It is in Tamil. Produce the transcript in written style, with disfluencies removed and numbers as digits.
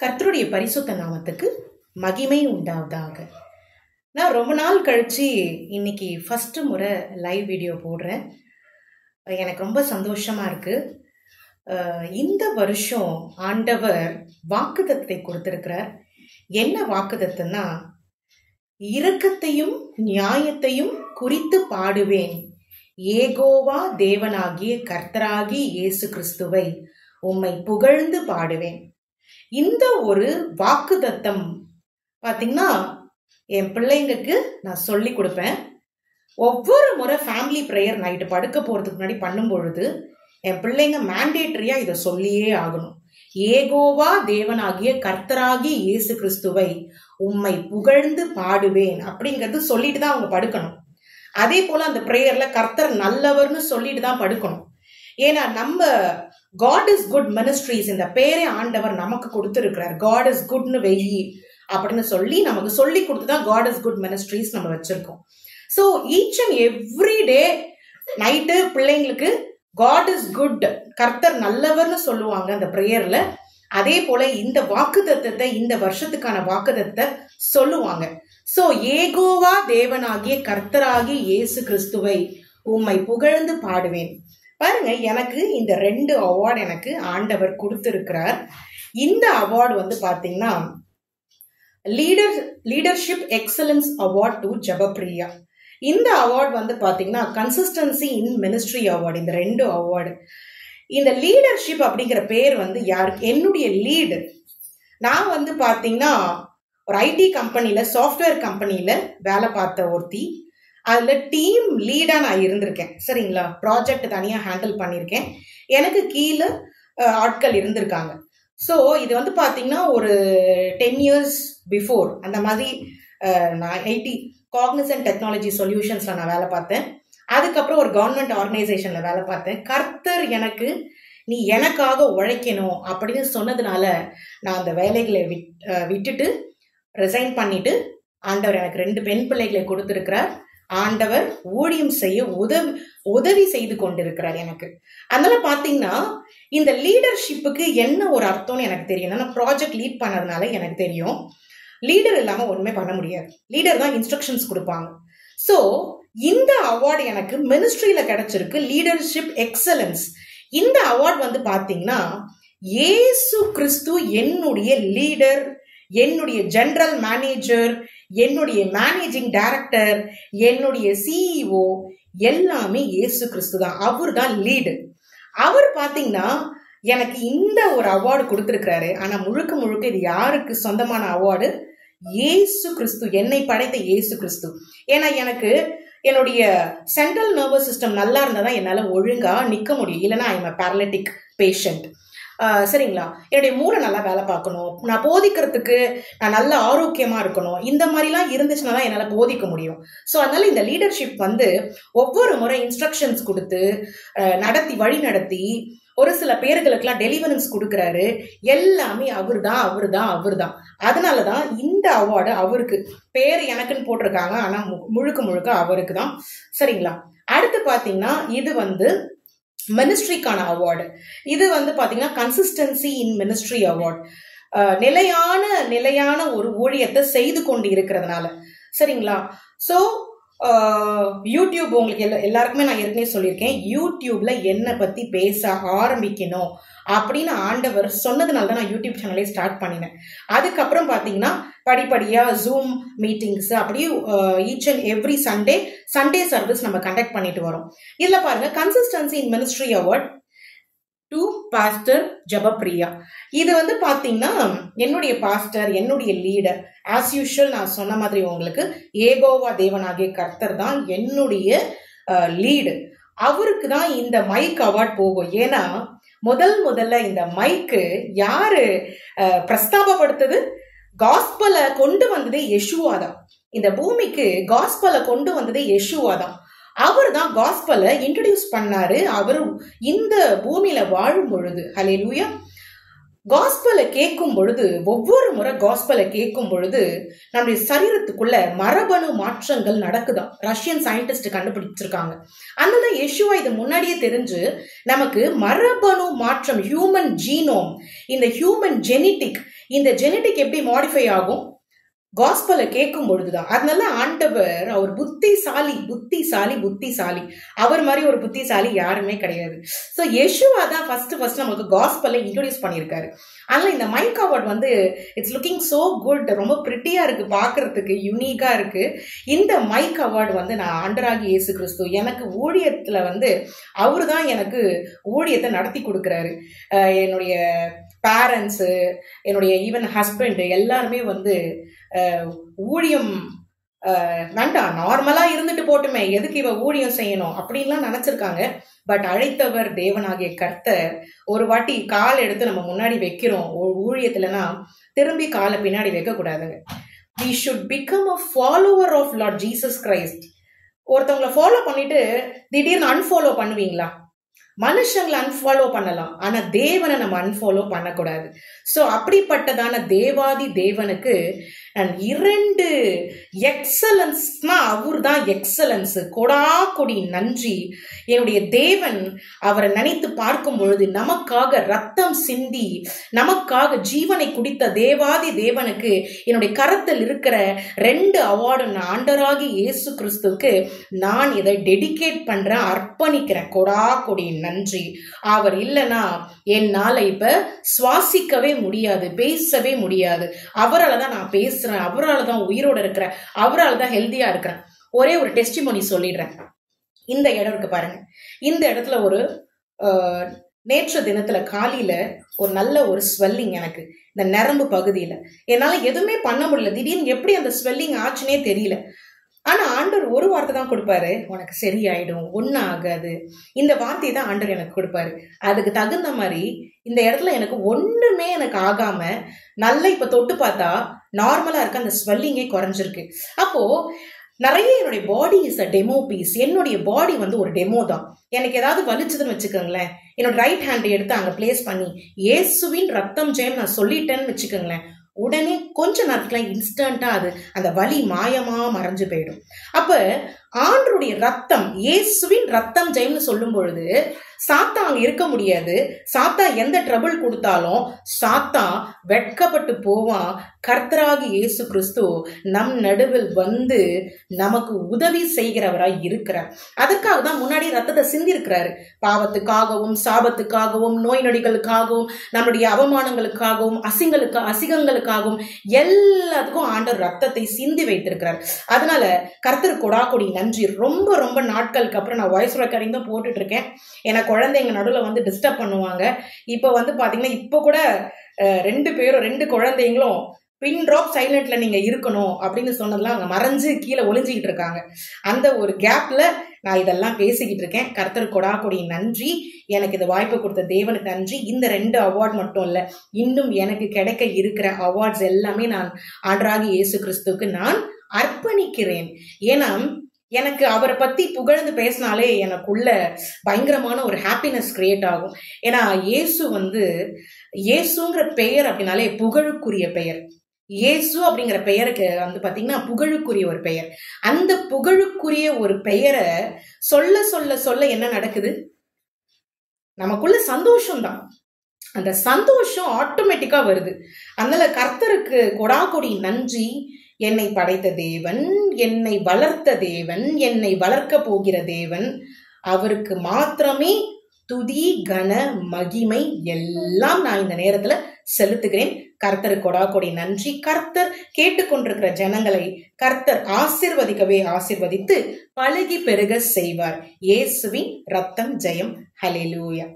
கர்த்தருடைய பரிசுத்த நாமத்துக்கு மகிமை உண்டாவதாக. நான் ரொம்ப நாள் கழிச்சு இன்னைக்கு ஃபர்ஸ்ட் முறை லைவ் வீடியோ போடுறேன். எனக்கு ரொம்ப சந்தோஷமா இருக்கு. இந்த வருஷம் ஆண்டவர் வாக்குத்தத்தத்தை கொடுத்திருக்கிறார். என்ன வாக்குத்தத்தம்னா, இரக்கத்தையும் நியாயத்தையும் குறித்து பாடுவேன், ஏகோவா தேவனாகிய கர்த்தராகிய இயேசு கிறிஸ்துவை உம்மை புகழ்ந்து பாடுவேன். இந்த ஒரு வாக்குத்தத்தம் பாத்தீங்கன்னா என் பிள்ளைங்களுக்கு நான் சொல்லி கொடுப்பேன். ஒவ்வொரு முறை ஃபேமிலி ப்ரேயர் நைட்டு படுக்க போறதுக்கு முன்னாடி பண்ணும் பொழுது என் பிள்ளைங்க மேண்டேட்டரியா இதை சொல்லியே ஆகணும். ஏகோவா தேவனாகிய கர்த்தராகிய இயேசு கிறிஸ்துவை உம்மை புகழ்ந்து பாடுவேன் அப்படிங்கிறது சொல்லிட்டு தான் அவங்க படுக்கணும். அதே போல அந்த ப்ரேயர்ல கர்த்தர் நல்லவர்னு சொல்லிட்டு தான் படுக்கணும். ஏன்னா நம்ம God is good ministries இந்த பேரே ஆண்டவர் நமக்கு கொடுத்திருக்கிறார். God is goodனு வெயி அப்படின்னு சொல்லி நமக்கு சொல்லி கொடுத்துதான் God is good ministries நம்ம வச்சிருக்கோம். So each and every day night பிள்ளைங்களுக்கு God is good, கர்த்தர் நல்லவர்னு சொல்லுவாங்க அந்த பிரேயர்ல. அதே போல இந்த வாக்குத்தத்தத்தை, இந்த வருஷத்துக்கான வாக்குத்தத்தத்தை சொல்லுவாங்க. ஸோ ஏகோவா தேவனாகிய கர்த்தராகிய இயேசு கிறிஸ்துவை உம்மை புகழ்ந்து பாடுவேன். பாருங்க, எனக்கு இந்த 2 அவார்டு எனக்கு ஆண்டவர் கொடுத்திருக்கிறார். இந்த அவார்டு பாத்தீங்கன்னா லீடர்ஷிப் எக்ஸலன்ஸ் அவார்ட் டு ஜெபப்பிரியா. இந்த அவார்டு பாத்தீங்கன்னா கன்சிஸ்டன்சி இன் மினிஸ்ட்ரி அவார்டு. இந்த 2 அவார்டு. இந்த லீடர்ஷிப் அப்படிங்கிற பேர் யாருக்கு? என்னுடைய லீடு. நான் பாத்தீங்கன்னா ஒரு ஐடி கம்பெனில, சாஃப்ட்வேர் கம்பெனில வேலை பார்த்த ஒருத்தி. அதுல டீம் லீடா நான் இருந்திருக்கேன். சரிங்களா? ப்ராஜெக்ட் தனியா ஹேண்டில் பண்ணியிருக்கேன். எனக்கு கீழே ஆட்கள் இருந்திருக்காங்க. ஸோ இது பாத்தீங்கன்னா ஒரு 10 years பிஃபோர் அந்த மாதிரி நான் ஐடி காக்னிசன்ட் டெக்னாலஜி சொல்யூஷன்ஸ்ல நான் வேலை பார்த்தேன். அதுக்கப்புறம் ஒரு கவர்மெண்ட் ஆர்கனைசேஷன்ல வேலை பார்த்தேன். கர்த்தர் எனக்கு நீ எனக்காக உழைக்கணும் அப்படின்னு சொன்னதுனால நான் அந்த வேலைகளை விட்டுட்டு ரிசைன் பண்ணிட்டு ஆண்டவர் எனக்கு 2 பெண் பிள்ளைகளை கொடுத்திருக்கிறார். ஆண்டவர் ஊழியம் செய்ய உதவி செய்து கொண்டிருக்கிறார் எனக்கு. அதனால பாத்தீங்கன்னா இந்த லீடர்ஷிப்புக்கு என்ன ஒரு அர்த்தம்னு எனக்கு தெரியும். நான் ப்ராஜெக்ட் லீட் பண்ணதுனால எனக்கு தெரியும். லீடர் இல்லாம ஒண்ணுமே பண்ண முடியாது. லீடர் தான் இன்ஸ்ட்ரக்ஷன்ஸ் கொடுப்பாங்க. ஸோ இந்த அவார்டு எனக்கு மினிஸ்ட்ரியில கிடைச்சிருக்கு, லீடர்ஷிப் எக்ஸலன்ஸ். இந்த அவார்டு பாத்தீங்கன்னா இயேசு கிறிஸ்து என்னுடைய லீடர், என்னுடைய ஜெனரல் மேனேஜர், என்னுடைய மேனேஜிங் டைரக்டர், என்னுடைய சிஇஓ எல்லாமே இயேசு கிறிஸ்து தான். அவர் தான் லீடு. அவர் பாத்தீங்கன்னா எனக்கு இந்த ஒரு அவார்டு கொடுத்திருக்கிறாரு. ஆனா முழுக்க முழுக்க இது யாருக்கு சொந்தமான அவார்டு? இயேசு கிறிஸ்து, என்னை படைத்த இயேசு கிறிஸ்து. ஏன்னா எனக்கு என்னுடைய சென்ட்ரல் நர்வஸ் சிஸ்டம் நல்லா இருந்தாதான் என்னால ஒழுங்கா நிக்க முடியும். இல்லைன்னா ஐ எம் பேரலிட்டிக் பேஷண்ட். சரிங்களா? என்னுடைய மூளை நல்லா வேலை பார்க்கணும், நான் போதிக்கிறதுக்கு நான் நல்ல ஆரோக்கியமா இருக்கணும். இந்த மாதிரிலாம் இருந்துச்சுன்னா தான் என்னால் போதிக்க முடியும். ஸோ அதனால இந்த லீடர்ஷிப் ஒவ்வொரு முறை இன்ஸ்ட்ரக்ஷன்ஸ் கொடுத்து நடத்தி வழி நடத்தி ஒரு சில பேர்களுக்கெல்லாம் டெலிவரன்ஸ் கொடுக்குறாரு. எல்லாமே அவர் தான். அதனாலதான் இந்த அவார்டு அவருக்கு. பேர் எனக்குன்னு போட்டிருக்காங்க, ஆனா முழுக்க முழுக்க அவருக்கு தான். சரிங்களா? அடுத்து பாத்தீங்கன்னா இது மினிஸ்ட்ரிக்கான அவார்டு. இது பாத்தீங்கன்னா கன்சிஸ்டன்சி இன் மினிஸ்ட்ரி அவார்டு. நிலையான ஒரு ஊழியத்தை செய்து கொண்டு இருக்கிறதுனால. சரிங்களா? ஸோ யூடியூப் உங்களுக்கு எல்லாருக்குமே நான் ஏற்கனவே சொல்லியிருக்கேன், யூடியூப்ல என்னை பத்தி பேச ஆரம்பிக்கணும் அப்படின்னு ஆண்டவர் சொன்னதுனால தான் நான் யூடியூப் சேனலே ஸ்டார்ட் பண்ணினேன். அதுக்கப்புறம் பாத்தீங்கன்னா படிப்படியா ஜூம் மீட்டிங்ஸ் அப்படி each and every Sunday service நம்ம கண்டக்ட் பண்ணிட்டு வரோம். இதுல பாருங்க, consistency in ministry award to pastor Jebapriya. இது பாத்தீங்கன்னா என்னுடைய பாஸ்டர், என்னுடைய லீடர். ஆஸ் யூஷுவல் நான் சொன்ன மாதிரி உங்களுக்கு ஏகோவா தேவனாகிய கர்த்தர் தான் என்னுடைய லீடு. அவருக்கு தான் இந்த மைக் அவார்ட் போகும். ஏன்னா முதல்ல இந்த மைக்கு யாரு பிரஸ்தாபப்படுத்தது? காஸ்பலை கொண்டு வந்ததே யெஷுவா தான். இந்த பூமிக்கு காஸ்பலை கொண்டு வந்ததே யெஷுவா தான். அவர் தான் காஸ்பலை இன்ட்ரோடியூஸ் பண்ணாரு. அவர் இந்த பூமியில வாழும் பொழுது. ஹல்லேலூயா. காஸ்பலை கேட்கும் பொழுது, ஒவ்வொரு முறை காஸ்பலை கேட்கும் பொழுது நம்முடைய சரீரத்துக்குள்ள மரபணு மாற்றங்கள் நடக்குதான். ரஷ்யன் சயின்டிஸ்ட் கண்டுபிடிச்சிருக்காங்க. அதனால யேசுவா இது முன்னாடியே தெரிஞ்சு நமக்கு மரபணு மாற்றம், ஹியூமன் ஜீனோம், இந்த ஹியூமன் ஜெனட்டிக், இந்த ஜெனட்டிக் எப்படி மாடிஃபை ஆகும் காஸ்பலை கேட்கும் பொழுதுதான். அதனால ஆண்டவர் அவர் புத்திசாலி புத்திசாலி புத்திசாலி, அவர் மாதிரி ஒரு புத்திசாலி யாருமே கிடையாது. ஸோ யேசுவா தான் ஃபர்ஸ்ட் நமக்கு காஸ்பலை இன்ட்ரோடியூஸ் பண்ணியிருக்காரு. அதனால இந்த மைக் அவார்ட் வந்து இட்ஸ் லுக்கிங் சோ குட், ரொம்ப பிரிட்டியா இருக்கு, பார்க்கறதுக்கு யூனிக்கா இருக்கு. இந்த மைக் அவார்டு வந்து நான் ஆண்டராகி இயேசு கிறிஸ்து எனக்கு ஊழியத்துல வந்து அவரு தான் எனக்கு ஊழியத்தை நடத்தி கொடுக்குறாரு. என்னுடைய பேரண்ட்ஸு, என்னுடைய ஈவன் ஹஸ்பண்ட் எல்லாருமே வந்து ஊழியம் வேண்டாம், நார்மலா இருந்துட்டு போட்டுமே, எதுக்கு இவ ஊழியம் செய்யணும் அப்படின்லாம் நினைச்சிருக்காங்க. பட் அழைத்தவர் தேவனாகிய கர்த்தர் ஒரு வாட்டி கால் எடுத்து நம்ம முன்னாடி வைக்கிறோம் ஒரு ஊழியத்துலனா திரும்பி காலை பின்னாடி வைக்க கூடாதுங்க. we should become a follower of Lord Jesus Christ. ஒருத்தவங்களை ஃபாலோ பண்ணிட்டு திடீர்னு அன்ஃபாலோ பண்ணுவீங்களா? மனுஷங்களை அன்ஃபாலோ பண்ணலாம், ஆனா தேவனை நம்ம அன்ஃபாலோ பண்ணக்கூடாது. ஸோ அப்படிப்பட்டதான தேவாதி தேவனுக்கு நான் 2 எக்ஸலன்ஸ்னா அவர் தான் எக்ஸலன்ஸ், கொடா கொடி நன்றி. என்னுடைய தேவன் அவரை நினைத்து பார்க்கும் பொழுது நமக்காக ரத்தம் சிந்தி நமக்காக ஜீவனை குடித்த தேவாதி தேவனுக்கு என்னுடைய கரத்தில் இருக்கிற 2 அவார்டு நான் ஆண்டராகி இயேசு கிறிஸ்துவுக்கு நான் இதை டெடிகேட் பண்றேன், அர்ப்பணிக்கிறேன். கொடா கொடி நன்றி. அவர் இல்லைன்னா என்னால இப்ப சுவாசிக்கவே முடியாது, பேசவே முடியாது. அவரால் தான் நான் பேசுறேன், அவரால் தான் உயிரோட இருக்கிறேன், அவரால் தான் ஹெல்தியா இருக்கிறேன். ஒரே ஒரு டெஸ்டிமோனி சொல்லிடுறேன். இந்த இடம் இருக்கு பாருங்க, இந்த இடத்துல ஒரு நேற்று தினத்துல காலையில ஒரு நல்ல ஒரு ஸ்வெல்லிங் எனக்கு இந்த நரம்பு பகுதியில. என்னால எதுவுமே பண்ண முடியல, திடீர்னு எப்படி அந்த ஸ்வெல்லிங் ஆச்சுன்னே தெரியல. ஆனா ஆண்டவர் ஒரு வார்த்தை தான் கொடுப்பாரு, உனக்கு சரியாயிடும், ஒன்னும் ஆகாது. இந்த வார்த்தையை தான் ஆண்டவர் எனக்கு கொடுப்பாரு. அதுக்கு தகுந்த மாதிரி இந்த இடத்துல எனக்கு ஒண்ணுமே எனக்கு ஆகாம நல்லா இப்ப தொட்டு பார்த்தா நார்மலா இருக்க அந்த ஸ்வெல்லிங்கே குறைஞ்சிருக்கு. அப்போ நிறைய என்னுடைய body is a demo piece. என்னுடைய பாடி வந்து ஒரு டெமோ தான். எனக்கு ஏதாவது வலிச்சதுன்னு வச்சுக்கோங்களேன், என்னோட ரைட் ஹேண்ட் எடுத்து அங்க பிளேஸ் பண்ணி இயேசுவின் ரத்தம் ஜெயம் நான் சொல்லிட்டேன்னு வச்சுக்கோங்களேன், உடனே கொஞ்ச நேரத்துல இன்ஸ்டன்டா அது அந்த வலி மாயமா மறைஞ்சு போயிடும். அப்ப ஆண்டருடைய ரத்தம், இயேசுவின் ரத்தம் ஜெயம்னு சொல்லும் பொழுது சாத்தா அங்க இருக்க முடியாது. சாத்தா எந்த ட்ரபிள் கொடுத்தாலும் சாத்தா வெட்கப்பட்டு போவான். கர்த்தராகி இயேசு கிறிஸ்து நம் நடுவில் வந்து நமக்கு உதவி செய்கிறவராய் இருக்கிறார். அதற்காக தான் முன்னாடி ரத்தத்தை சிந்தி இருக்கிறாரு. பாவத்துக்காகவும் சாபத்துக்காகவும் நோய் நொடிகளுக்காகவும் நம்முடைய அவமானங்களுக்காகவும் அசிங்கங்களுக்காகவும் எல்லாத்துக்கும் ஆண்டவர் ரத்தத்தை சிந்தி வைத்திருக்கிறார். அதனால கர்த்தர் கொடா கொடி நன்றி. ரொம்ப ரொம்ப நாட்களுக்கு அப்புறம் நான் வாய்ஸ் ரெக்கார்டிங் தான் போட்டுட்டு இருக்கேன். ஏன்னா குழந்தைங்க நடுவில் வந்து டிஸ்டர்ப் பண்ணுவாங்க. இப்போ வந்து பாத்தீங்கன்னா இப்போ கூட 2 குழந்தைங்களும் பின் ட்ராப் சைலண்ட்ல நீங்க இருக்கணும் அப்படின்னு சொன்னதெல்லாம் அவங்க மறைஞ்சு கீழே ஒளிஞ்சிக்கிட்டு இருக்காங்க. அந்த ஒரு கேப்ல நான் இதெல்லாம் பேசிக்கிட்டு இருக்கேன். கர்த்தர் கொடா கொடி நன்றி. எனக்கு இந்த வாய்ப்பு கொடுத்த தேவனுக்கு நன்றி. இந்த 2 அவார்ட் மட்டும் இல்ல, இன்னும் எனக்கு கிடைக்க இருக்கிற அவார்ட்ஸ் எல்லாமே நான் ஆண்டராகி இயேசு கிறிஸ்துவுக்கு நான் அர்ப்பணிக்கிறேன். ஏன்னா எனக்கு அவரை பத்தி புகழ்ந்து பேசினாலே எனக்குள்ள பயங்கரமான ஒரு ஹாப்பினஸ் கிரியேட் ஆகும். ஏன்னா இயேசுங்கிற பெயர் அப்படின்னாலே புகழுக்குரிய பெயர். இயேசு அப்படிங்கிற பெயருக்கு வந்து பாத்தீங்கன்னா புகழுக்குரிய ஒரு பெயர். அந்த புகழுக்குரிய ஒரு பெயரை சொல்ல சொல்ல சொல்ல என்ன நடக்குது, நமக்குள்ள சந்தோஷம் தான். அந்த சந்தோஷம் ஆட்டோமேட்டிக்கா வருது. அதனால கர்த்தருக்கு கொடா கொடி நன்றி. என்னை படைத்த தேவன், என்னை வளர்த்த தேவன், என்னை வளர்க்க போகிற தேவன், அவருக்கு மாத்திரமே துதி கன மகிமை எல்லாம் நான் இந்த நேரத்துல செலுத்துகிறேன். கர்த்தருக்கு கொடா கொடி நன்றி. கர்த்தர் கேட்டுக்கொண்டிருக்கிற ஜனங்களை கர்த்தர் ஆசீர்வதிக்கவே ஆசீர்வதித்து பழகி பெருக செய்வார். இயேசுவின் ரத்தம் ஜெயம். ஹல்லேலூயா.